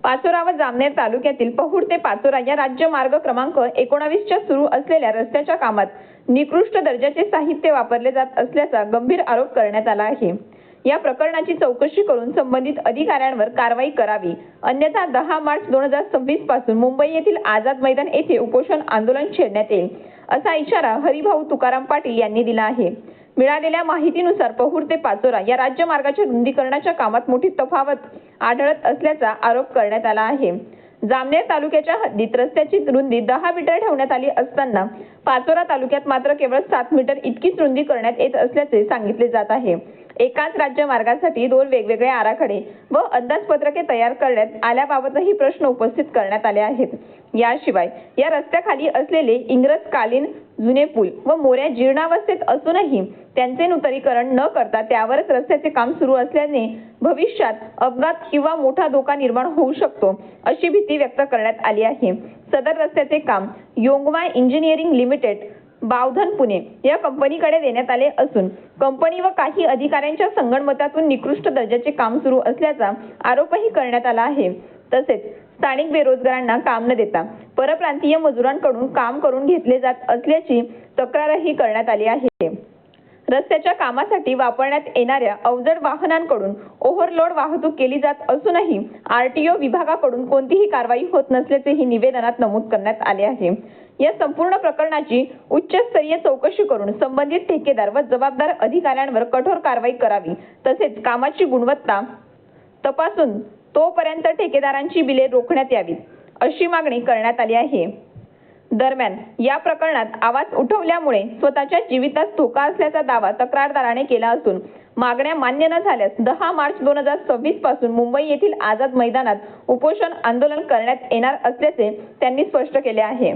पाचोरा व जामनेर तालुक्यातील पहुड ते पाचोरा या राज्य मार्ग क्रमांक 19च्या सुरू असलेल्या रस्त्याच्या कामात निकृष्ट दर्जाचे साहित्य वापरले जात असल्याचा गंभीर आरोप करण्यात आला आहे। या प्रकरणाची चौकशी करून संबंधित अधिकाऱ्यांवर कारवाई करावी, अन्यथा 10 मार्च 2026 पासून मुंबई येथील आझाद मैदान येथे उपोषण आंदोलन छेडण्यात येईल, असा इशारा हरिभाऊ तुकाराम पाटील यांनी दिला आहे। मिळालेल्या माहितीनुसार पहुड ते पाचोरा या राज्य मार्गाच्या रुंदीकरणाच्या कामात मोठी तफावत आढळत असल्याचा आरोप करण्यात आला आहे। जामनेर तालुक्याच्या हद्दीत रस्त्याची रुंदी 10 मीटर ठेवण्यात आली असताना पाचोरा तालुक्यात मात्र केवळ 7 मीटर इतकीच रुंदी करण्यात येत असल्याचे सांगितले जात आहे। एकाच राज्य मार्गासाठी 2 वेगवेगळे आराखडे व अंदाजपत्रके तयार करण्यात आल्याबाबतही प्रश्न उपस्थित करण्यात आले आहेत। याशिवाय या रस्त्याखाली असलेले इंग्रजकालीन जुने पूल व मोऱ्या जीर्णावस्थेत असूनही त्यांचे नूतनीकरण न करता त्यावरच रस्त्याचे काम सुरू असल्याने भविष्यात अपघात किंवा मोठा धोका निर्माण होऊ शकतो, अशी भीती व्यक्त करण्यात आली आहे। सदर रस्त्याचे काम योंगवाय इंजिनिअरिंग लिमिटेड, बावधन पुणे या कंपनीकडे देण्यात आले असून कंपनी व काही अधिकाऱ्यांच्या संगणमतातून निकृष्ट दर्जाचे काम सुरू असल्याचा आरोपही करण्यात आला आहे। तसेच स्थानिक बेरोजगारांना काम न देता परप्रांतीय मजुरांकडून काम करून घेतले जात असल्याची तक्रारही करण्यात आली आहे। रस्त्याच्या कामासाठी वापरण्यात येणाऱ्या अवजड वाहनांकडून ओव्हरलोड वाहतूक केली जात असूनही आरटीओ विभागाकडून कोणतीही कारवाई होत नसल्याचेही निवेदनात नमूद करण्यात आले आहे। या संपूर्ण प्रकरणाची उच्चस्तरीय चौकशी करून संबंधित ठेकेदार व जबाबदार अधिकाऱ्यांवर कठोर कारवाई करावी, तसेच कामाची गुणवत्ता तपासून तोपर्यंत ठेकेदारांची बिले रोखण्यात यावीत, अशी मागणी करण्यात आली आहे। दरम्यान या प्रकरणात आवाज उठवल्यामुळे स्वतःच्या जीवितास धोका असल्याचा दावा तक्रारदाराने केला असून मागण्या मान्य न झाल्यास 10 मार्च 2026 पासून मुंबई येथील आझाद मैदानात उपोषण आंदोलन करण्यात येणार असल्याचे त्यांनी स्पष्ट केले आहे।